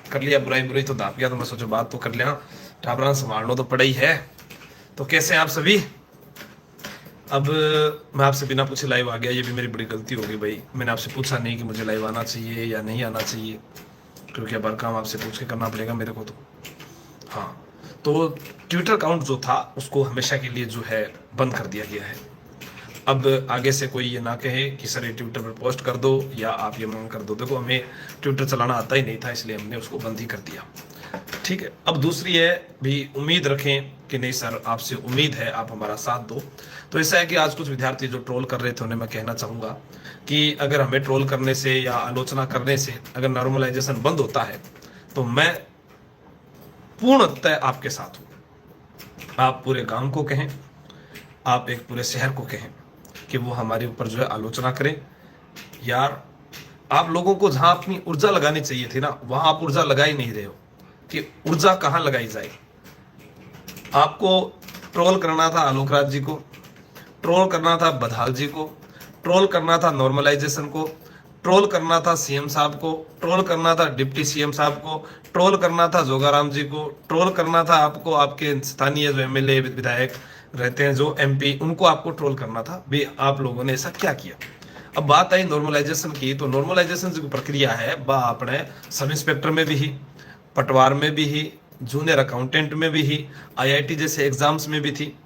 कर लिया, बुराई बुराई तो दाप गया, तो मैं सोचा बात तो कर लिया, टाबरा संभालना तो पड़ा ही है। तो कैसे हैं आप सभी? अब मैं आपसे बिना पूछे लाइव आ गया, ये भी मेरी बड़ी गलती हो गई भाई। मैंने आपसे पूछा नहीं कि मुझे लाइव आना चाहिए या नहीं आना चाहिए, क्योंकि अब हर काम आपसे पूछ के करना पड़ेगा मेरे को। तो हाँ, तो ट्विटर अकाउंट जो था उसको हमेशा के लिए जो है बंद कर दिया गया है। अब आगे से कोई ये ना कहे कि सर ये ट्विटर पर पोस्ट कर दो या आप ये मांग कर दो। देखो, हमें ट्विटर चलाना आता ही नहीं था, इसलिए हमने उसको बंद ही कर दिया। ठीक है, अब दूसरी है भी, उम्मीद रखें कि नहीं सर आपसे उम्मीद है, आप हमारा साथ दो। तो ऐसा है कि आज कुछ विद्यार्थी जो ट्रोल कर रहे थे उन्हें मैं कहना चाहूंगा कि अगर हमें ट्रोल करने से या आलोचना करने से अगर नॉर्मलाइजेशन बंद होता है तो मैं पूर्णतः आपके साथ हूं। आप पूरे गांव को कहें, आप एक पूरे शहर को कहें कि वो हमारे ऊपर जो है आलोचना करें। यार, आप लोगों को जहां अपनी ऊर्जा लगानी चाहिए थी ना, वहां आप ऊर्जा लगा ही नहीं रहे हो कि ऊर्जा कहां लगाई जाए। आपको ट्रोल करना था आलोक राज जी को, ट्रोल करना था बदहाल जी को, ट्रोल करना था नॉर्मलाइजेशन को, ट्रोल करना था सीएम साहब को, ट्रोल करना था डिप्टी सीएम साहब को, ट्रोल करना था जोगाराम जी को, ट्रोल करना था आपको आपके स्थानीय जो एमएलए विधायक रहते हैं, जो एमपी, उनको आपको ट्रोल करना था। भी आप लोगों ने ऐसा क्या किया? अब बात आई नॉर्मलाइजेशन की, तो नॉर्मलाइजेशन जो प्रक्रिया है वह अपने सब इंस्पेक्टर में भी ही, पटवार में भी ही, जूनियर अकाउंटेंट में भी ही, आईआईटी जैसे एग्जाम्स में भी थी।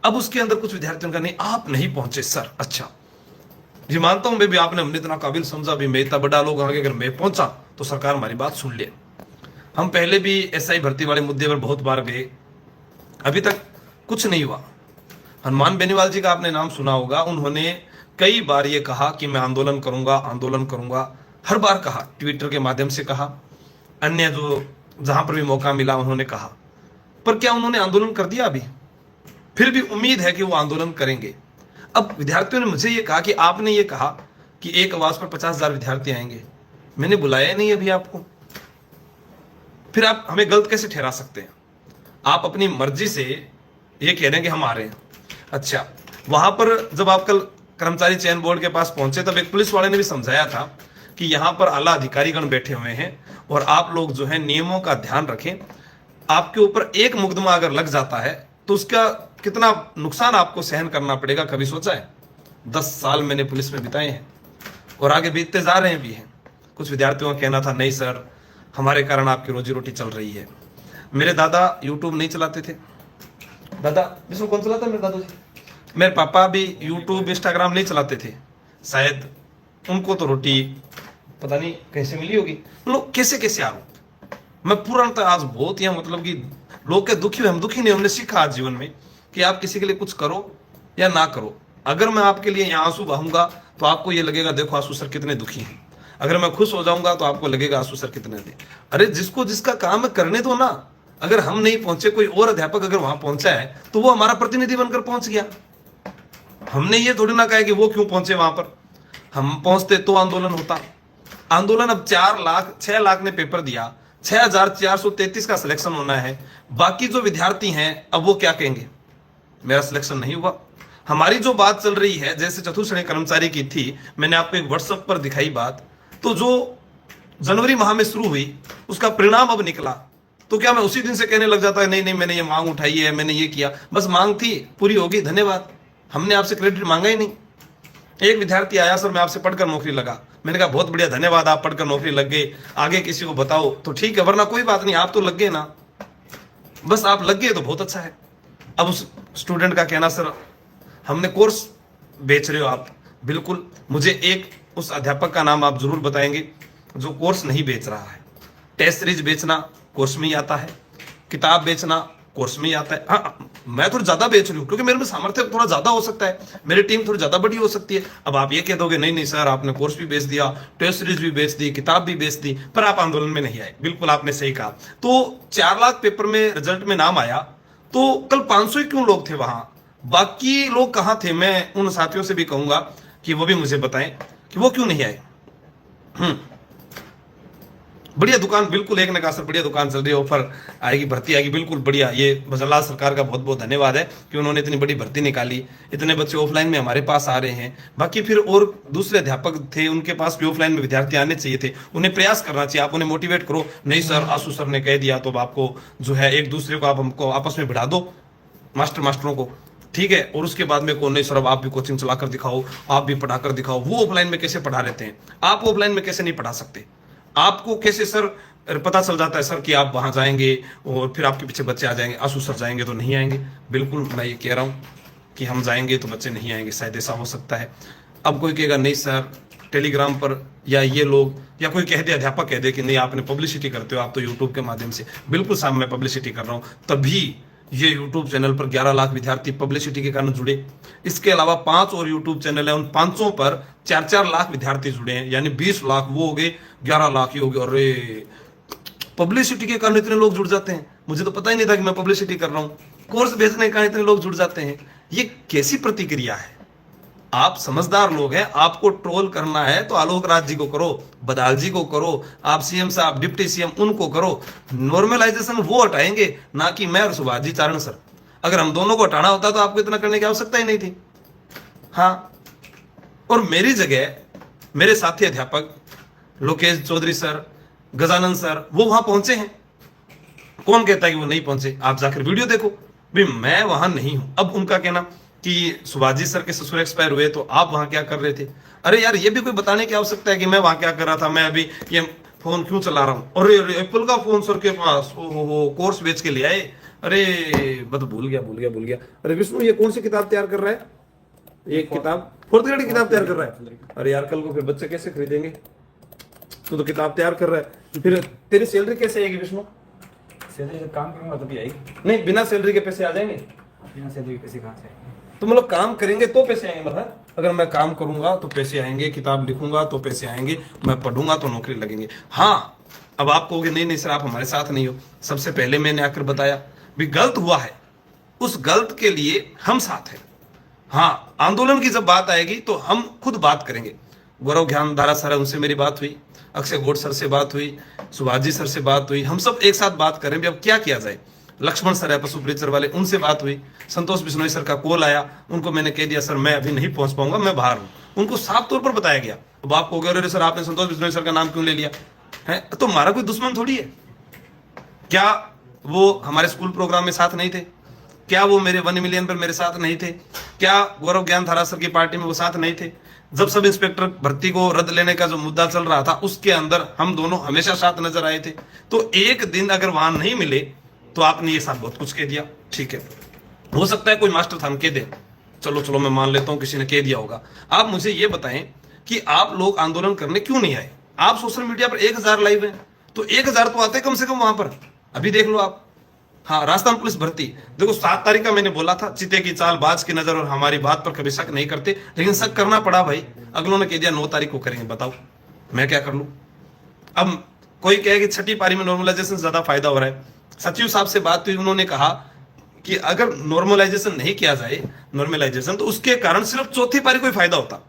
अब उसके अंदर कुछ विद्यार्थियों का नहीं, आप नहीं पहुंचे सर। अच्छा, जी मानता हूं मैं भी, आपने हमने इतना काबिल समझा भी, मैं इतना बड़ा लोग आगे अगर मैं पहुंचा तो सरकार हमारी बात सुन ले। हम पहले भी एसआई भर्ती वाले मुद्दे पर बहुत बार गए, अभी तक कुछ नहीं हुआ। हनुमान बेनीवाल जी का आपने नाम सुना होगा, उन्होंने कई बार ये कहा कि मैं आंदोलन करूंगा, आंदोलन करूंगा। हर बार कहा, ट्विटर के माध्यम से कहा, अन्य जो जहां पर भी मौका मिला उन्होंने कहा, पर क्या उन्होंने आंदोलन कर दिया? अभी फिर भी उम्मीद है कि वो आंदोलन करेंगे। अब विद्यार्थियों ने मुझे ये कहा कि आपने ये कहा कि एक आवाज पर 50,000 विद्यार्थी आएंगे, मैंने बुलाया नहीं अभी आपको, फिर आप हमें गलत कैसे ठहरा सकते हैं? आप अपनी मर्जी से ये कह रहे हैं कि हम आ रहे हैं। अच्छा, वहां पर जब आप कल कर्मचारी चयन बोर्ड के पास पहुंचे तब एक पुलिस वाले ने भी समझाया था कि यहां पर आला अधिकारीगण बैठे हुए हैं और आप लोग जो है नियमों का ध्यान रखें। आपके ऊपर एक मुकदमा अगर लग जाता है तो उसका कितना नुकसान आपको सहन करना पड़ेगा, कभी सोचा है? 10 साल मैंने पुलिस में बिताए हैं और आगे बीतते जा रहे भी हैं। कुछ विद्यार्थियों का कहना था, नहीं सर हमारे कारण आपकी रोजी रोटी चल रही है। मेरे दादा यूट्यूब नहीं चलाते थे। दादा विष्णु कौन चलाता है? मेरे दादाजी। मेरे पापा भी यूट्यूब इंस्टाग्राम नहीं चलाते थे, शायद उनको तो रोटी पता नहीं कैसे मिली होगी। लोग कैसे कैसे आरोप, मैं पूर्णतः आज बहुत ही मतलब कि लोग के दुखी हुए, हम दुखी नहीं, हमने सीखा आज जीवन में कि आप किसी के लिए कुछ करो या ना करो। अगर मैं आपके लिए यहाँ आंसू बहाऊंगा तो आपको ये लगेगा देखो आंसू सर कितने दुखी हैं। अगर मैं खुश हो जाऊंगा तो आपको लगेगा आंसू सर कितने दे। अरे जिसको जिसका काम है करने दो ना। अगर हम नहीं पहुंचे, कोई और अध्यापक अगर वहां पहुंचा है तो वो हमारा प्रतिनिधि बनकर पहुंच गया। हमने ये थोड़ी ना कहा कि वो क्यों पहुंचे वहां पर, हम पहुंचते तो आंदोलन होता। आंदोलन अब 6 लाख ने पेपर दिया, 6,433 का सिलेक्शन होना है। बाकी जो विद्यार्थी हैं अब वो क्या कहेंगे, मेरा सिलेक्शन नहीं हुआ। हमारी जो बात चल रही है, जैसे चतुर्थ श्रेणी कर्मचारी की थी, मैंने आपको एक व्हाट्सएप पर दिखाई बात, तो जो जनवरी माह में शुरू हुई उसका परिणाम अब निकला, तो क्या मैं उसी दिन से कहने लग जाता है नहीं नहीं मैंने ये मांग उठाई है, मैंने ये किया, बस मांग थी पूरी होगी धन्यवाद, हमने आपसे क्रेडिट मांगा ही नहीं। एक विद्यार्थी आया, सर मैं आपसे पढ़कर नौकरी लगा। मैंने कहा बहुत बढ़िया, धन्यवाद, आप पढ़कर नौकरी लग गए, आगे किसी को बताओ तो ठीक है, वरना कोई बात नहीं, आप तो लग गए ना, बस आप लग गए तो बहुत अच्छा है। अब उस स्टूडेंट का कहना, सर हमने कोर्स बेच रहे हो आप। बिल्कुल, मुझे एक उस अध्यापक का नाम आप जरूर बताएंगे जो कोर्स नहीं बेच रहा है। टेस्ट सीरीज बेचना कोर्स में ही आता है, किताब बेचना कोर्स में ही आता है। हाँ, मैं थोड़ा ज्यादा बेच रही हूँ क्योंकि मेरे में सामर्थ्य थोड़ा ज्यादा हो सकता है, मेरी टीम थोड़ी ज्यादा बड़ी हो सकती है। अब आप ये कह दोगे नहीं नहीं सर आपने कोर्स भी बेच दिया, टेस्ट सीरीज भी बेच दी, किताब भी बेच दी, पर आप आंदोलन में नहीं आए। बिल्कुल आपने सही कहा। तो 4 लाख पेपर में रिजल्ट में नाम आया, तो कल 500 ही क्यों लोग थे वहां, बाकी लोग कहां थे? मैं उन साथियों से भी कहूंगा कि वो भी मुझे बताएं कि वो क्यों नहीं आए। बढ़िया दुकान, बिल्कुल एक ने कहा सर बढ़िया दुकान चल रही है, ऑफर आएगी, भर्ती आएगी, बिल्कुल बढ़िया। ये भजनलाल सरकार का बहुत बहुत धन्यवाद है कि उन्होंने इतनी बड़ी भर्ती निकाली, इतने बच्चे ऑफलाइन में हमारे पास आ रहे हैं। बाकी फिर और दूसरे अध्यापक थे, उनके पास भी ऑफलाइन में विद्यार्थी आने चाहिए थे, उन्हें प्रयास करना चाहिए, आप उन्हें मोटिवेट करो। नहीं सर आशु सर ने कह दिया तो आपको जो है एक दूसरे को आप हमको आपस में भिड़ा दो, मास्टरों को, ठीक है। और उसके बाद में कौन नहीं सर अब आप भी कोचिंग चलाकर दिखाओ, आप भी पढ़ाकर दिखाओ। वो ऑफलाइन में कैसे पढ़ा लेते हैं, आप ऑफलाइन में कैसे नहीं पढ़ा सकते? आपको कैसे सर पता चल जाता है सर कि आप वहां जाएंगे और फिर आपके पीछे बच्चे आ जाएंगे, आंसू सर जाएंगे तो नहीं आएंगे? बिल्कुल मैं ये कह रहा हूं कि हम जाएंगे तो बच्चे नहीं आएंगे, शायद ऐसा हो सकता है। अब कोई कहेगा नहीं सर टेलीग्राम पर, या ये लोग, या कोई कह दे, अध्यापक कह दे कि नहीं आपने पब्लिसिटी करते हो, आप तो यूट्यूब के माध्यम से। बिल्कुल साहब मैं पब्लिसिटी कर रहा हूं, तभी ये यूट्यूब चैनल पर 11 लाख विद्यार्थी पब्लिसिटी के कारण जुड़े। इसके अलावा 5 और यूट्यूब चैनल है, उन 5 पर 4-4 लाख विद्यार्थी जुड़े हैं, यानी 20 लाख, वो हो गए 11 लाख ही हो गए। अरे पब्लिसिटी के कारण इतने लोग जुड़ जाते हैं, मुझे तो पता ही नहीं था कि मैं पब्लिसिटी कर रहा हूं। कोर्स भेजने के कारण इतने लोग जुड़ जाते हैं, ये कैसी प्रतिक्रिया है? आप समझदार लोग हैं, आपको ट्रोल करना है तो आलोक राज जी को करो, बदाल जी को करो, आप सीएम साहब, डिप्टी सीएम उनको करो। नॉर्मलाइजेशन वो हटाएंगे, ना कि मैं और सुभाष जी चारण सर। अगर हम दोनों को हटाना होता तो आपको इतना करने की आवश्यकता ही नहीं थी। हाँ, और मेरी जगह मेरे साथी अध्यापक लोकेश चौधरी सर, गजानंद सर, वो वहां पहुंचे हैं। कौन कहता है कि वो नहीं पहुंचे? आप जाकर वीडियो देखो भाई, मैं वहां नहीं हूं। अब उनका कहना कि सुभाष सर के ससुर एक्सपायर हुए तो आप वहां क्या कर रहे थे? अरे यार ये भी कोई बताने की आवश्यकता है कि मैं वहां क्या कर रहा था? मैं अभी ये फोन क्यों चला रहा हूं? अरे एप्पल का फोन सर के पास, ओहो कोर्स बेच के ले आए। अरे बस भूल गया। अरे विष्णु ये कौन सी किताब तैयार कर रहा है? एक किताब, 4th ग्रेड की किताब तैयार कर रहा है। अरे यार कल को फिर बच्चे कैसे खरीदेंगे? तू तो किताब तैयार कर रहा है, फिर तेरी सैलरी कैसे आएगी विष्णु? सैलरी जब काम करूंगा तभी आएगी। नहीं, बिना सैलरी के पैसे आ जाएंगे? बिना सैलरी के पैसे कहाँ से आएंगे? तो मतलब काम करेंगे तो पैसे आएंगे? मतलब अगर मैं काम करूंगा तो पैसे आएंगे, किताब लिखूंगा तो पैसे आएंगे, मैं पढ़ूंगा तो नौकरी लगेंगे। हाँ, अब आप कहोगे नहीं सर आप हमारे साथ नहीं हो। सबसे पहले मैंने आकर बताया भी गलत हुआ है, उस गलत के लिए हम साथ हैं। हाँ, आंदोलन की जब बात आएगी तो हम खुद बात करेंगे। गौरव ज्ञानधारा सर, उनसे मेरी बात हुई, अक्षय गौड़ सर से बात हुई, सुभाष जी सर से बात हुई, हम सब एक साथ बात करें भी अब क्या किया जाए। लक्ष्मण सर है पशु परिचर वाले, उनसे बात हुई। संतोष बिश्नोई सर का कॉल आया, उनको मैंने कह दिया सर मैं अभी नहीं पहुंच पाऊंगा, मैं बाहर हूं। उनको साफ तौर पर बताया गया। अब आप कहोगे अरे सर आपने संतोष बिश्नोई सर का नाम क्यों ले लिया है? तो हमारा कोई दुश्मन थोड़ी है। क्या वो हमारे स्कूल प्रोग्राम में साथ नहीं थे? क्या वो मेरे 1 मिलियन पर मेरे साथ नहीं थे? क्या गौरव ज्ञानधारा सर की पार्टी में वो साथ नहीं थे? जब सब इंस्पेक्टर भर्ती को रद्द लेने का जो मुद्दा चल रहा था उसके अंदर हम दोनों हमेशा साथ नजर आए थे। तो एक दिन अगर वहां नहीं मिले तो आपने ये साथ बहुत कुछ कह दिया, ठीक है। हो सकता है कोई मास्टर था हम कह दे, चलो मैं मान लेता हूं किसी ने कह दिया होगा। आप मुझे ये बताएं कि आप लोग आंदोलन करने क्यों नहीं आए? आप सोशल मीडिया पर 1000 लाइव है तो 1000 तो आते कम से कम वहां पर। अभी देख लो आप। हाँ, राजस्थान पुलिस भर्ती देखो 7 तारीख का मैंने बोला था, चिते की चाल बाज की नजर, और हमारी बात पर कभी शक नहीं करते, लेकिन शक करना पड़ा भाई। अगलों ने कह दिया 9 तारीख को करेंगे, बताओ मैं क्या कर लूं? अब कोई कहे कि 6ठी पारी में नॉर्मलाइजेशन से ज्यादा फायदा हो रहा है। सचिव साहब से बात हुई, उन्होंने कहा कि अगर नॉर्मलाइजेशन नहीं किया जाए तो उसके कारण सिर्फ 4थी पारी को फायदा होता।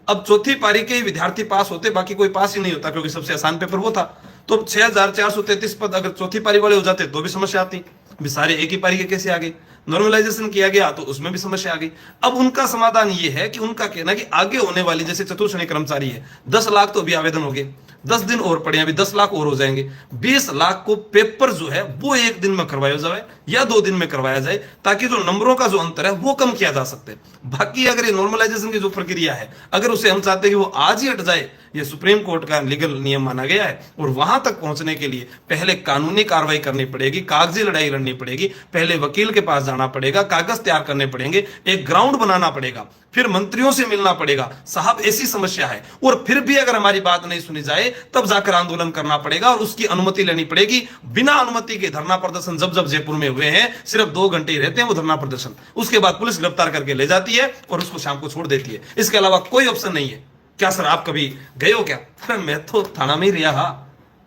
अब 4थी पारी के विद्यार्थी पास होते, बाकी कोई पास ही नहीं होता, क्योंकि सबसे आसान पेपर वो था। तो 6433 पद अगर 4थी पारी वाले हो जाते तो भी समस्या आती, भी सारे एक ही पारी के कैसे आ गए? नॉर्मलाइजेशन किया गया तो उसमें भी समस्या आ गई। अब उनका समाधान ये है कि उनका कहना कि आगे होने वाली जैसे चतुर्श्रेणी कर्मचारी है 10 लाख तो अभी आवेदन हो गए, 10 दिन और पड़े, अभी 10 लाख और हो जाएंगे। 20 लाख को पेपर जो है वो 1 दिन में करवाया जाए या 2 दिन में करवाया जाए, ताकि जो नंबरों का जो अंतर है वो कम किया जा सकते। बाकी अगर ये नॉर्मलाइजेशन की जो प्रक्रिया है अगर उसे हम चाहते हैं कि वो आज ही हट जाए, ये सुप्रीम कोर्ट का लीगल नियम माना गया है, और वहां तक पहुंचने के लिए पहले कानूनी कार्रवाई करनी पड़ेगी, कागजी लड़ाई लड़नी पड़ेगी, पहले वकील के पास जाना पड़ेगा, कागज तैयार करने पड़ेंगे, एक ग्राउंड बनाना पड़ेगा, फिर मंत्रियों से मिलना पड़ेगा। साहब ऐसी समस्या है, और फिर भी अगर हमारी बात नहीं सुनी जाए तब जाकर आंदोलन करना पड़ेगा और उसकी अनुमति लेनी पड़ेगी। बिना अनुमति के धरना प्रदर्शन जब जयपुर में हुए हैं, सिर्फ 2 घंटे ही रहते हैं वो धरना प्रदर्शन, उसके बाद पुलिस गिरफ्तार करके ले जाती है और उसको शाम को छोड़ देती है। इसके अलावा कोई ऑप्शन नहीं है। क्या सर आप कभी गए हो क्या? अरे मैं तो थाना में ही रहा,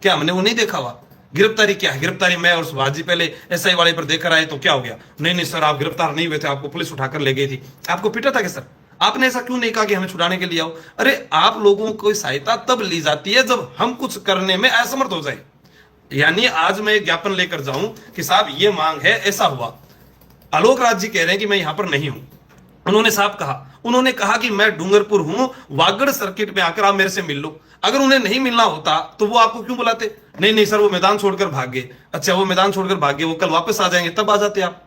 क्या हमने वो नहीं देखा हुआ? गिरफ्तारी क्या है? गिरफ्तारी मैं और सुभाष जी पहले एसआई वाले पर देकर आए तो क्या हो गया? नहीं सर आप गिरफ्तार नहीं हुए थे, आपको पुलिस उठाकर ले गई थी। आपको पीटा था क्या सर? आपने ऐसा क्यों नहीं कहा कि हमें छुड़ाने के लिए आओ? अरे आप लोगों को सहायता तब ली जाती है जब हम कुछ करने में असमर्थ हो जाए। यानी आज मैं एक ज्ञापन लेकर जाऊं कि साहब ये मांग है, ऐसा हुआ, आलोक राज जी कह रहे हैं कि मैं यहां पर नहीं हूं। उन्होंने साहब कहा, उन्होंने कहा कि मैं डूंगरपुर हूं, वागड़ सर्किट में आकर आप मेरे से मिल लो। अगर उन्हें नहीं मिलना होता तो वो आपको क्यों बुलाते? नहीं नहीं सर, वो मैदान छोड़कर भाग गए। अच्छा, वो मैदान छोड़कर भाग गए, वो कल वापस आ जाएंगे, तब आ जाते आप।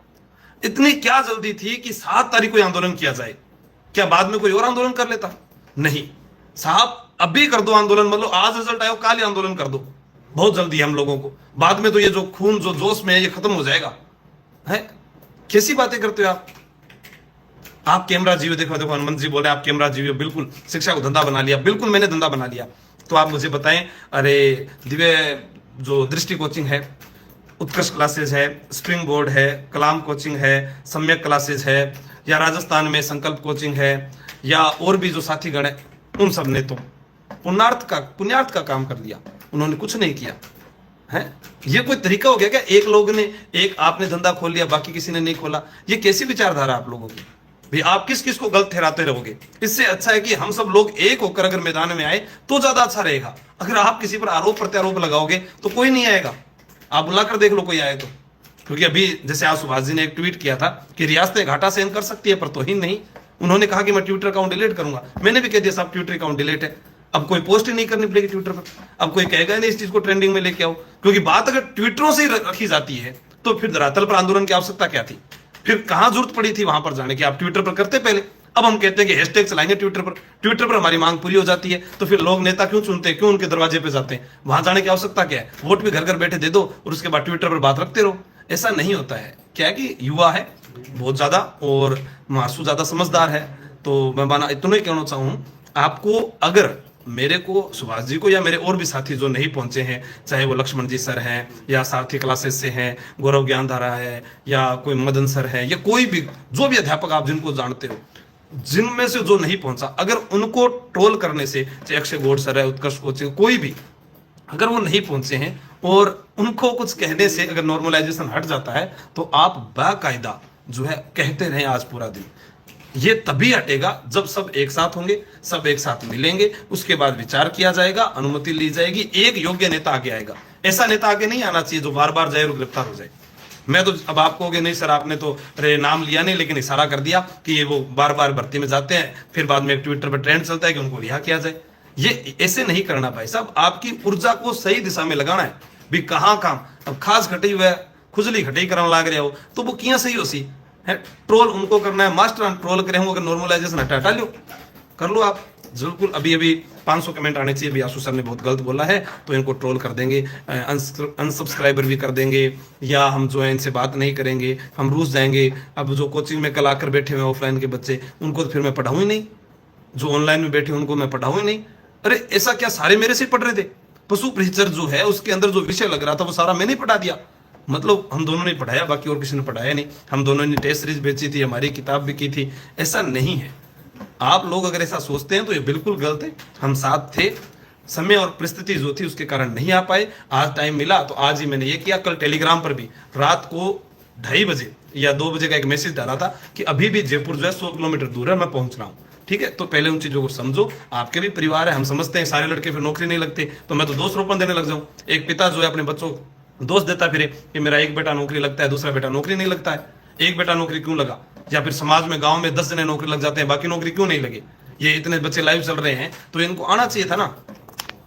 इतनी क्या जल्दी थी कि 7 तारीख को आंदोलन किया जाए? क्या बाद में कोई और आंदोलन कर लेता? नहीं साहब, अभी कर दो आंदोलन, मतलब आज रिजल्ट आयो काल ही आंदोलन कर दो। बहुत जल्दी है हम लोगों को, बाद में तो ये जो खून जो जोश में है ये खत्म हो जाएगा। है कैसी बातें करते हो आप कैमरा जीव, देखो देखो हनुमंत जी बोले आप कैमरा जीव, बिल्कुल शिक्षा को धंधा बना लिया। बिल्कुल मैंने धंधा बना लिया। तो आप मुझे बताएं, अरे दिव्य जो दृष्टि कोचिंग है, उत्कृष्ट क्लासेज है, स्प्रिंग बोर्ड है, कलाम कोचिंग है, सम्यक क्लासेज है, या राजस्थान में संकल्प कोचिंग है, या और भी जो साथीगण है, उन सब ने तो पुण्यार्थ का काम कर लिया। उन्होंने कुछ नहीं किया है। ये कोई तरीका हो गया क्या? एक लोग ने, एक आपने धंधा खोल लिया, बाकी किसी ने नहीं खोला। ये कैसी विचारधारा आप लोगों की? भाई आप किस किस को गलत ठहराते रहोगे? इससे अच्छा है कि हम सब लोग एक होकर अगर मैदान में आए तो ज्यादा अच्छा रहेगा। अगर आप किसी पर आरोप प्रत्यारोप लगाओगे तो कोई नहीं आएगा। आप बुलाकर देख लो कोई आए तो। क्योंकि अभी जैसे आज सुभाष जी ने एक ट्वीट किया था कि रियासतें घाटा सहन कर सकती है पर तौहीन नहीं। उन्होंने कहा कि मैं ट्विटर अकाउंट डिलीट करूंगा। मैंने भी कह दिया साहब ट्विटर अकाउंट डिलीट है, अब कोई पोस्ट ही नहीं करनी पड़ेगी ट्विटर पर। अब कोई कहेगा नहीं इस चीज को ट्रेंडिंग में लेके आओ, क्योंकि बात अगर ट्विटरों से रखी जाती है तो फिर धरातल पर आंदोलन की आवश्यकता क्या थी? फिर कहां जरूरत पड़ी थी वहां पर जाने की? आप ट्विटर पर करते पहले। अब हम कहते हैं कि हैशटैग चलाएंगे ट्विटर पर, ट्विटर पर हमारी मांग पूरी हो जाती है। तो फिर लोग नेता क्यों चुनते हैं, क्यों उनके दरवाजे पे जाते हैं? वहां जाने की आवश्यकता क्या है? वोट भी घर घर बैठे दे दो और उसके बाद ट्विटर पर बात रखते रहो। ऐसा नहीं होता है। क्या है कि युवा है बहुत ज्यादा और मासू ज्यादा समझदार है। तो मैं माना इतना ही कहना चाहूँ आपको, अगर मेरे को, सुभाष जी को, या मेरे और भी साथी जो नहीं पहुंचे हैं, चाहे वो लक्ष्मण जी सर हैं या सारथी क्लासेस से हैं, गौरव ज्ञानधारा है, या कोई मदन सर है, या कोई भी जो भी अध्यापक आप जिनको जानते हो, जिनमें से जो नहीं पहुंचा, अगर उनको ट्रोल करने से, चाहे अक्षय गौड़ सर है, उत्कर्ष कोचिंग, कोई भी, अगर वो नहीं पहुंचे हैं और उनको कुछ कहने से अगर नॉर्मलाइजेशन हट जाता है तो आप बाकायदा जो है कहते रहें आज पूरा दिन। ये तभी हटेगा जब सब एक साथ होंगे, सब एक साथ मिलेंगे, उसके बाद विचार किया जाएगा, अनुमति ली जाएगी, एक योग्य नेता आगे आएगा। ऐसा नेता आगे नहीं आना चाहिए जो बार बार जाए और गिरफ्तार हो जाए। मैं तो अब आप कहोगे नहीं सर आपने तो अरे नाम लिया नहीं लेकिन इशारा कर दिया कि ये वो बार बार भर्ती में जाते हैं, फिर बाद में ट्विटर पर ट्रेंड चलता है कि उनको रिहा किया जाए। ये ऐसे नहीं करना भाई साहब, आपकी ऊर्जा को सही दिशा में लगाना है। भी कहाँ काम, अब खास घटी हुआ है, खुजली घटी करने लाग रहे हो तो वो किया सही हो सी है। ट्रोल उनको करना है, मास्टर ट्रोल करे अगर नॉर्मलाइजेशन हटा लो, कर लो आप बिल्कुल। अभी अभी 500 कमेंट आने चाहिए। अभी आशु सर ने बहुत गलत बोला है तो इनको ट्रोल कर देंगे, अनसब्सक्राइबर भी कर देंगे, या हम जो है इनसे बात नहीं करेंगे, हम रूस जाएंगे। अब जो कोचिंग में कल आकर बैठे हुए ऑफलाइन के बच्चे, उनको तो फिर मैं पढ़ाऊँ ही नहीं, जो ऑनलाइन में बैठे उनको मैं पढ़ाऊँ ही नहीं। अरे ऐसा क्या, सारे मेरे से पढ़ रहे थे? पशु परिचर जो है उसके अंदर जो विषय लग रहा था वो सारा मैंने पढ़ा दिया। मतलब हम दोनों ने पढ़ाया, बाकी और किसी ने पढ़ाया नहीं। हम दोनों ने टेस्ट सीरीज बेची थी, हमारी किताब भी की थी। ऐसा नहीं है। आप लोग अगर ऐसा सोचते हैं तो ये बिल्कुल गलत है। हम साथ थे, समय और परिस्थिति जो थी उसके कारण नहीं आ पाए। आज टाइम मिला तो आज ही मैंने ये किया। कल टेलीग्राम पर भी रात को 2:30 बजे या 2 बजे का एक मैसेज डाला था कि अभी भी जयपुर जो है 100 किलोमीटर दूर है, मैं पहुंच रहा हूँ। ठीक है, तो पहले उन चीजों को समझो। आपके भी परिवार है, हम समझते हैं सारे लड़के फिर नौकरी नहीं लगते तो मैं तो दोष रोपण देने लग जाऊं। एक पिता जो है अपने बच्चों को दोष देता फिरे कि मेरा एक बेटा नौकरी लगता है, दूसरा बेटा नौकरी नहीं लगता है। एक बेटा नौकरी क्यों लगा? या फिर समाज में गांव में 10 जने नौकरी लग जाते हैं, बाकी नौकरी क्यों नहीं लगे? ये इतने बच्चे लाइव चल रहे हैं तो इनको आना चाहिए था ना।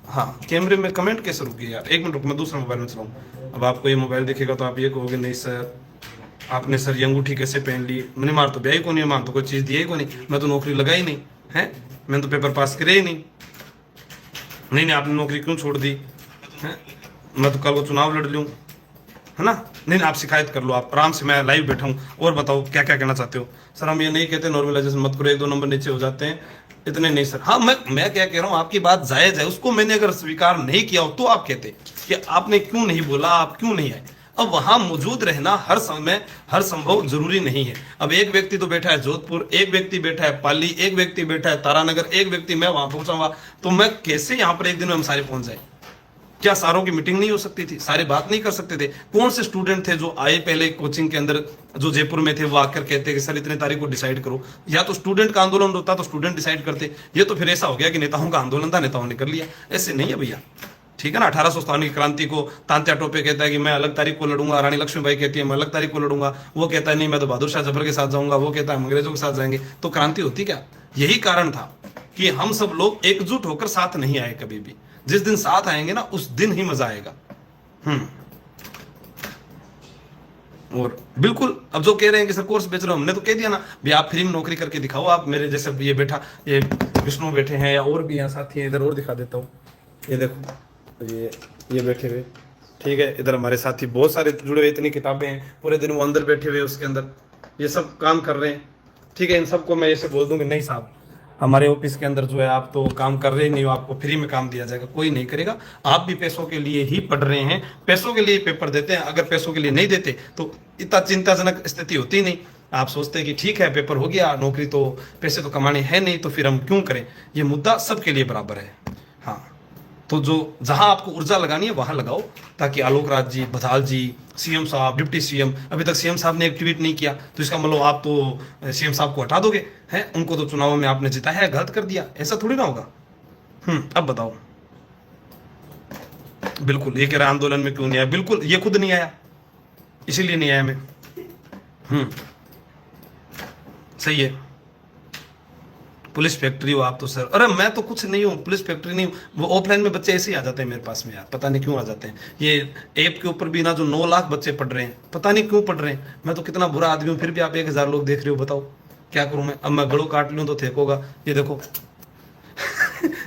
हाँ, कैमरे में कमेंट कैसे रुकी यार? एक मिनट रुक, मैं दूसरा मोबाइल में चलाऊं। अब आपको ये मोबाइल दिखेगा तो आप ये कहोगे नहीं सर आपने सर ये अंगूठी कैसे पहन ली? मैंने मार तो ब्याह ही को नहीं, मान तो कोई चीज दी ही को नहीं, मैं तो नौकरी लगा ही नहीं है, मैंने तो पेपर पास करे ही नहीं। नहीं आपने नौकरी क्यों छोड़ दी है? मैं तो कल को चुनाव लड़ लूँ, है ना? नहीं आप शिकायत कर लो, आप आराम से, मैं लाइव बैठा हूँ। और बताओ क्या क्या कहना चाहते हो? सर हम ये नहीं कहते नॉर्मलाइजेशन मत करो, 1-2 नंबर नीचे हो जाते हैं, इतने नहीं सर। हाँ, मैं क्या कह रहा हूँ, आपकी बात जायज है, उसको मैंने अगर स्वीकार नहीं किया हो तो आप कहते कि आपने क्यों नहीं बोला, आप क्यों नहीं आए। अब वहां मौजूद रहना हर समय हर संभव जरूरी नहीं है। अब एक व्यक्ति तो बैठा है जोधपुर, एक व्यक्ति बैठा है पाली, एक व्यक्ति बैठा है तारानगर, एक व्यक्ति मैं वहां पहुंचाऊंगा, तो मैं कैसे यहाँ पर एक दिन में हम सारे पहुंच जाए? क्या सारों की मीटिंग नहीं हो सकती थी? सारे बात नहीं कर सकते थे? कौन से स्टूडेंट थे जो आए पहले कोचिंग के अंदर, जो जयपुर में थे, वो आकर कहते कि सर इतने तारीख को डिसाइड करो? या तो स्टूडेंट का आंदोलन होता तो स्टूडेंट डिसाइड करते। ये तो फिर ऐसा हो गया कि नेताओं का आंदोलन था, नेताओं ने कर लिया। ऐसे नहीं है भैया, ठीक है ना। 1857 की क्रांति को तांत्या टोपे कहता है कि मैं अलग तारीख को लड़ूंगा, रानी लक्ष्मीबाई कहती है मैं अलग तारीख को लड़ूंगा, वो कहता है नहीं मैं तो बहादुर शाह जफर के साथ जाऊंगा, वो कहता है हम अंग्रेजों के साथ जाएंगे। तो क्रांति होती क्या? यही कारण था कि हम सब लोग एकजुट होकर साथ नहीं आए कभी भी। जिस दिन साथ आएंगे ना उस दिन ही मजा आएगा। और बिल्कुल अब जो कह रहे हैं कि सर कोर्स बेच रहे हो, हमने तो कह दिया ना भी आप फ्री में नौकरी करके दिखाओ। आप मेरे जैसे ये बैठा, ये विष्णु बैठे हैं या और भी यहाँ साथी हैं, इधर और दिखा देता हूँ। ये देखो ये बैठे हुए, ठीक है। इधर हमारे साथी बहुत सारे जुड़े हुए, इतनी किताबें हैं, पूरे दिन वो अंदर बैठे हुए उसके अंदर ये सब काम कर रहे हैं, ठीक है। इन सबको मैं ऐसे बोल दूं कि नहीं साहब हमारे ऑफिस के अंदर जो है आप तो काम कर रहे नहीं हो, आपको फ्री में काम दिया जाएगा। कोई नहीं करेगा। आप भी पैसों के लिए ही पढ़ रहे हैं, पैसों के लिए पेपर देते हैं। अगर पैसों के लिए नहीं देते तो इतना चिंताजनक स्थिति होती नहीं। आप सोचते हैं कि ठीक है पेपर हो गया, नौकरी तो पैसे तो कमाने हैं नहीं, तो फिर हम क्यों करें। ये मुद्दा सबके लिए बराबर है। हाँ, तो जो जहां आपको ऊर्जा लगानी है वहां लगाओ, ताकि आलोक राज जी, बधाल जी, सीएम साहब, डिप्टी सीएम, अभी तक सीएम साहब ने एक ट्वीट नहीं किया तो इसका मतलब आप तो सीएम साहब को हटा दोगे हैं? उनको तो चुनाव में आपने जिताया है, गलत कर दिया, ऐसा थोड़ी ना होगा। अब बताओ। बिल्कुल ये कह रहा आंदोलन में क्यों नहीं आया, बिल्कुल ये खुद नहीं आया, इसीलिए नहीं आया मैं। सही है। पुलिस फैक्ट्री हो आप तो सर? अरे मैं तो कुछ नहीं हूँ, पुलिस फैक्ट्री नहीं हूँ। वो ऑफलाइन में बच्चे ऐसे ही आ जाते हैं मेरे पास में यार, पता नहीं क्यों आ जाते हैं। ये ऐप के ऊपर भी ना जो 9 लाख बच्चे पढ़ रहे हैं, पता नहीं क्यों पढ़ रहे हैं। मैं तो कितना बुरा आदमी हूँ, फिर भी आप 1000 लोग देख रहे हो। बताओ क्या करूँ मैं? अब मैं गड़ों काट लूँ तो ठीक होगा। ये देखो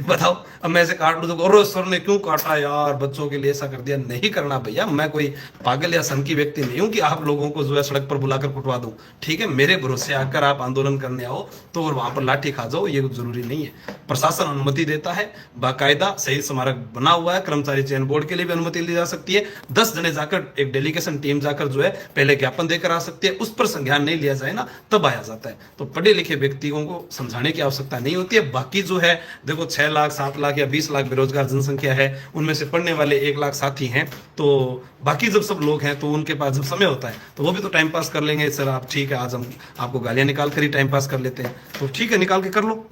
बताओ, अब मैं ऐसे काट लूं तो और सर ने क्यों काटा यार, बच्चों के लिए ऐसा कर दिया। नहीं करना भैया, मैं कोई पागल या सनकी व्यक्ति नहीं हूं कि आप लोगों को जो है सड़क पर बुलाकर कुटवा दूं। ठीक है, मेरे भरोसे आकर आप आंदोलन करने आओ तो और वहां पर लाठी खा जाओ, ये जरूरी नहीं है। प्रशासन अनुमति देता है, बाकायदा शहीद स्मारक बना हुआ है, कर्मचारी चयन बोर्ड के लिए भी अनुमति ली जा सकती है। 10 जने जाकर, एक डेलीगेशन टीम जाकर जो है पहले ज्ञापन देकर आ सकती है। उस पर संज्ञान नहीं लिया जाए ना तब आया जाता है। तो पढ़े लिखे व्यक्तियों को समझाने की आवश्यकता नहीं होती है। बाकी जो है देखो 6 लाख 7 लाख या 20 लाख बेरोजगार जनसंख्या है, उनमें से पढ़ने वाले 1 लाख साथी हैं, तो बाकी जब सब लोग हैं तो उनके पास जब समय होता है तो वो भी तो टाइम पास कर लेंगे। सर आप ठीक है, आज हम आपको गालियां निकाल कर ही टाइम पास कर लेते हैं, तो ठीक है निकाल के कर लो।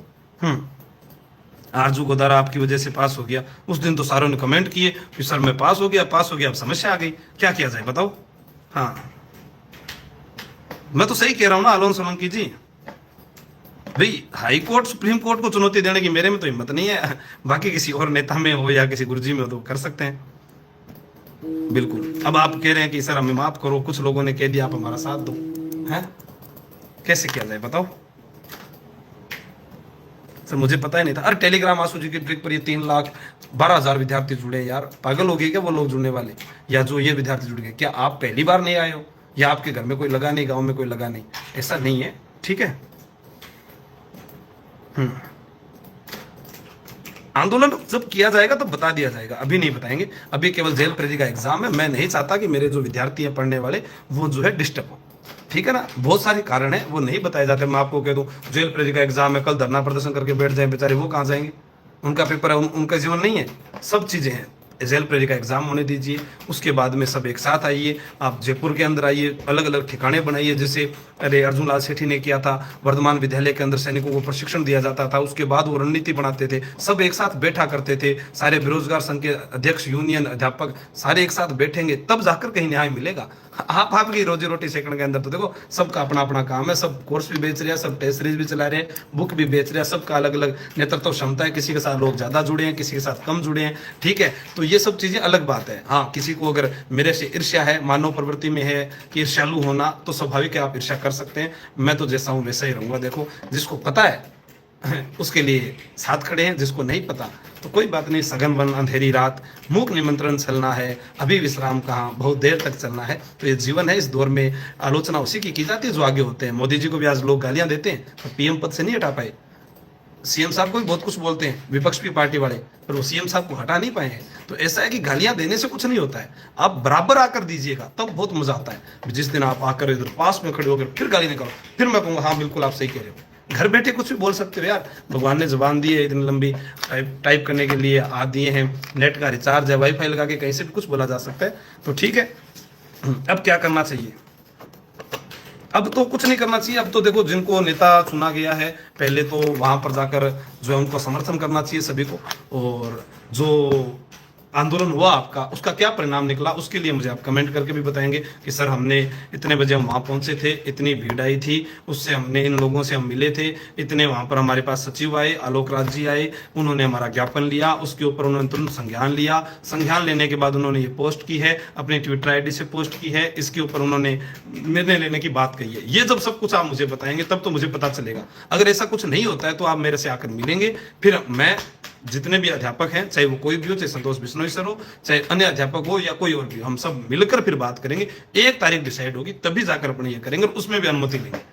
आरजू गोदारा आपकी वजह से पास हो गया, उस दिन तो सारों ने कमेंट किए कि सर मैं पास हो गया, अब समस्या आ गई, क्या किया जाए बताओ। हाँ मैं तो सही कह रहा हूं ना अलोन सोलंकी जी। भाई हाई कोर्ट सुप्रीम कोर्ट को चुनौती देने की मेरे में तो हिम्मत नहीं है, बाकी किसी और नेता में हो या किसी गुरुजी में हो तो कर सकते हैं। बिल्कुल। अब आप कह रहे हैं कि सर हमें माफ करो, कुछ लोगों ने कह दिया आप हमारा साथ दो, हैं कैसे किया जाए बताओ। सर मुझे पता ही नहीं था। अरे टेलीग्राम आंसू जी की ट्रिक पर ये 3,12,000 विद्यार्थी जुड़े। यार पागल हो गए क्या वो लोग जुड़ने वाले, या जो ये विद्यार्थी जुड़ गए? क्या आप पहली बार नहीं आए हो, या आपके घर में कोई लगा नहीं, गांव में कोई लगा नहीं? ऐसा नहीं है, ठीक है। आंदोलन जब किया जाएगा तो बता दिया जाएगा, अभी नहीं बताएंगे। अभी केवल जेल प्रेरी का एग्जाम है। मैं नहीं चाहता कि मेरे जो विद्यार्थी हैं पढ़ने वाले वो जो है डिस्टर्ब हो, ठीक है ना। बहुत सारे कारण हैं वो नहीं बताए जाते। मैं आपको कह दूं जेल प्रेरी का एग्जाम है, कल धरना प्रदर्शन करके बैठ जाए बेचारे, वो कहाँ जाएंगे? उनका पेपर है, उनका जीवन नहीं है। सब चीजें हैं। जेल प्रेरी का एग्जाम होने दीजिए, उसके बाद में सब एक साथ आइए। आप जयपुर के अंदर आइए, अलग अलग ठिकाने बनाइए, जैसे अरे अर्जुन लाल सेठी ने किया था। वर्धमान विद्यालय के अंदर सैनिकों को प्रशिक्षण दिया जाता था, उसके बाद वो रणनीति बनाते थे, सब एक साथ बैठा करते थे। सारे बेरोजगार संघ के अध्यक्ष, यूनियन, अध्यापक सारे एक साथ बैठेंगे तब जाकर कहीं न्याय मिलेगा। आपकी रोजी रोटी सेकंड के अंदर तो देखो सबका अपना अपना काम है। सब कोर्स भी बेच रहे हैं, सब टेस्ट सीरीज भी चला रहे हैं, बुक भी बेच रहे हैं। सबका अलग अलग नेतृत्व क्षमता है, किसी के साथ लोग ज्यादा जुड़े हैं, किसी के साथ कम जुड़े हैं, ठीक है। तो ये सब चीजें अलग बात है। हाँ, किसी को अगर मेरे से ईर्ष्या है, मानव प्रवृत्ति में है कि ईर्ष्यालु होना, तो स्वाभाविक है आप ईर्ष्या कर सकते हैं। मैं तो जैसा हूं वैसा ही रहूंगा। देखो जिसको पता है उसके लिए साथ खड़े हैं, जिसको नहीं पता तो कोई बात नहीं। सघन वन अंधेरी रात, मूक निमंत्रण चलना है, अभी विश्राम कहाँ, बहुत देर तक चलना है। तो ये जीवन है। इस दौर में आलोचना उसी की जाती है जो आगे होते हैं। मोदी जी को भी आज लोग गालियां देते हैं तो पीएम पद से नहीं हटा पाए। सीएम साहब को भी बहुत कुछ बोलते हैं विपक्ष की पार्टी वाले, पर वो सीएम साहब को हटा नहीं पाए हैं। तो ऐसा है कि गालियां देने से कुछ नहीं होता है, आप बराबर आकर दीजिएगा तब बहुत मजा आता है। जिस दिन आप आकर इधर पास में खड़े होकर फिर गाली निकालो, फिर मैं कहूँगा हाँ बिल्कुल आप सही कह रहे हो, घर बैठे कुछ भी बोल सकते हो यार, भगवान ने जुबान दी है इतनी लंबी, टाइप करने के लिए आ दिए हैं, नेट का रिचार्ज है, वाईफाई लगा के कहीं से भी कुछ बोला जा सकता है। तो ठीक है, अब क्या करना चाहिए? अब तो कुछ नहीं करना चाहिए। अब तो देखो, जिनको नेता चुना गया है, पहले तो वहां पर जाकर जो है उनको समर्थन करना चाहिए सभी को, और जो आंदोलन हुआ आपका, उसका क्या परिणाम निकला, उसके लिए मुझे आप कमेंट करके भी बताएंगे कि सर हमने इतने बजे हम वहाँ पहुंचे थे, इतनी भीड़ आई थी, उससे हमने इन लोगों से हम मिले थे, इतने वहाँ पर हमारे पास सचिव आए, आलोक राज जी आए, उन्होंने हमारा ज्ञापन लिया, उसके ऊपर उन्होंने तुरंत संज्ञान लिया, संज्ञान लेने के बाद उन्होंने ये पोस्ट की है, अपनी ट्विटर ID से पोस्ट की है, इसके ऊपर उन्होंने निर्णय लेने की बात कही है। ये जब सब कुछ आप मुझे बताएंगे तब तो मुझे पता चलेगा। अगर ऐसा कुछ नहीं होता है तो आप मेरे से आकर मिलेंगे, फिर मैं जितने भी अध्यापक हैं, चाहे वो कोई भी हो, चाहे संतोष बिश्नोई सर हो, चाहे अन्य अध्यापक हो या कोई और भी, हम सब मिलकर फिर बात करेंगे। एक तारीख डिसाइड होगी, तभी जाकर अपने ये करेंगे, और उसमें भी अनुमति लेंगे।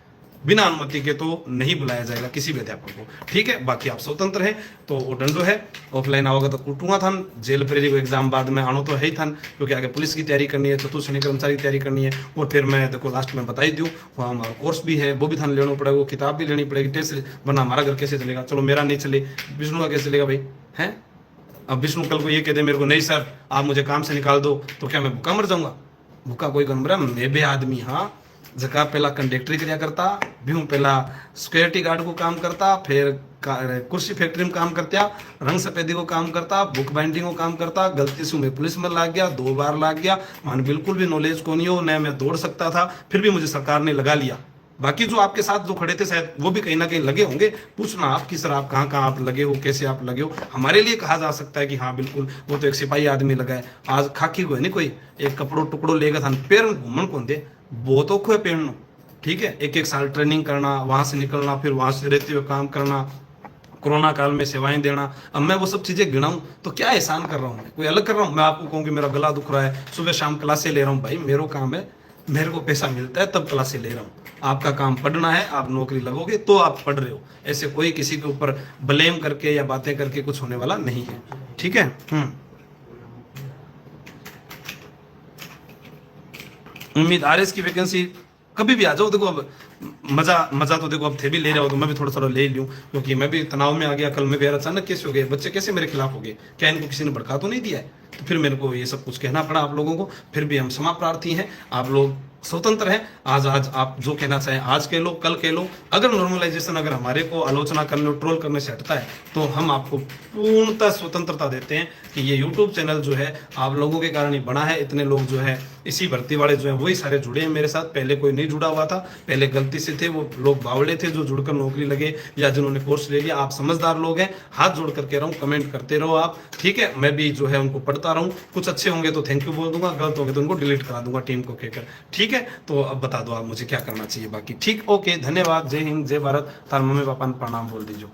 बिना अनुमति के तो नहीं बुलाया जाएगा किसी भी अध्यापक को, ठीक है? बाकी आप स्वतंत्र हैं, तो वो डंडो है, ऑफलाइन आओगे तो कूटूंगा था, जेल प्रेरी को एग्जाम बाद में आनो तो है ही था, क्योंकि आगे पुलिस की तैयारी करनी है, चतुर्थ श्रेणी कर्मचारी की तैयारी करनी है, और फिर मैं देखो लास्ट में बता ही दूँ, वहाँ हमारा कोर्स भी है, वो भी थाने लेना पड़ेगा, वो किताब भी लेनी पड़ेगी, टेस्ट, वरना हमारा घर कैसे चलेगा? चलो मेरा नहीं चले, विष्णु का कैसे चलेगा भाई, है? अब विष्णु कल को ये कह दे मेरे को, नहीं सर आप मुझे काम से निकाल दो, तो क्या मैं भूखा मर जाऊंगा? भूखा कोई कम रहा, मैं भी आदमी, हाँ, जगह पहला कंडक्टरी किया करता, भी हूँ पहला सिक्योरिटी गार्ड को काम करता, फिर कुर्सी फैक्ट्री में काम करता, रंग सफेदी को काम करता, बुक बाइंडिंग को काम करता, गलती से मैं पुलिस में लाग गया, 2 बार लाग गया, मान बिल्कुल भी नॉलेज को नहीं हो, न मैं दौड़ सकता था, फिर भी मुझे सरकार ने लगा लिया। बाकी जो आपके साथ जो खड़े थे शायद वो भी कहीं ना कहीं लगे होंगे, पूछना आप कि सर आप कहाँ कहाँ आप लगे हो, कैसे आप लगे हो। हमारे लिए कहा जा सकता है कि हाँ बिल्कुल वो तो एक सिपाही आदमी लगा है, आज खाकी को है नहीं कोई, एक कपड़ों टुकड़ों लेगा था पैर में घूमन कौन दे, बहुत औखो है पेड़नो, ठीक है? 1-1 साल ट्रेनिंग करना, वहां से निकलना, फिर वहां से रहते हुए काम करना, कोरोना काल में सेवाएं देना। अब मैं वो सब चीजें गिनाऊं तो क्या एहसान कर रहा हूँ? कोई अलग कर रहा हूँ? मैं आपको कहूँ कि मेरा गला दुख रहा है, सुबह शाम क्लासे ले रहा हूँ, भाई मेरा काम है, मेरे को पैसा मिलता है तब क्लासे ले रहा हूँ। आपका काम पढ़ना है, आप नौकरी लगोगे तो आप पढ़ रहे हो, ऐसे कोई किसी के ऊपर ब्लेम करके या बातें करके कुछ होने वाला नहीं है, ठीक है? उम्मीद RS की वैकेंसी कभी भी आ जाओ। देखो अब मजा तो देखो अब थे भी ले रहे हो तो मैं भी थोड़ा थोड़ा ले लूँ, क्योंकि मैं भी तनाव में आ गया। कल में भी यार अचानक कैसे हो गए, बच्चे कैसे मेरे खिलाफ हो गए, क्या इनको किसी ने भड़का तो नहीं दिया है? तो फिर मेरे को ये सब कुछ कहना पड़ा आप लोगों को। फिर भी हम क्षमा प्रार्थी हैं, आप लोग स्वतंत्र हैं। आज आप जो कहना चाहें आज कह लो, कल कह लो। अगर नॉर्मलाइजेशन अगर हमारे को आलोचना करने और ट्रोल करने से हटता है तो हम आपको पूर्णतः स्वतंत्रता देते हैं कि ये यूट्यूब चैनल जो है आप लोगों के कारण ही बना है। इतने लोग जो है इसी भर्ती वाले जो है वही सारे जुड़े हैं मेरे साथ, पहले कोई नहीं जुड़ा हुआ था, पहले गलती से थे वो लोग बावड़े थे जो जुड़कर नौकरी लगे या जिन्होंने कोर्स ले लिया। आप समझदार लोग हैं, हाथ जोड़ करके रहूं, कमेंट करते रहो आप, ठीक है? मैं भी जो है उनको पढ़ता रहूं, कुछ अच्छे होंगे तो थैंक यू बोल दूंगा, गलत होंगे तो उनको डिलीट करा दूंगा टीम को कहकर, ठीक है? तो अब बता दो आप मुझे क्या करना चाहिए बाकी, ठीक? ओके, धन्यवाद, जय हिंद, जय भारत। तार मम्मी पापा ने प्रणाम बोल दीजिए।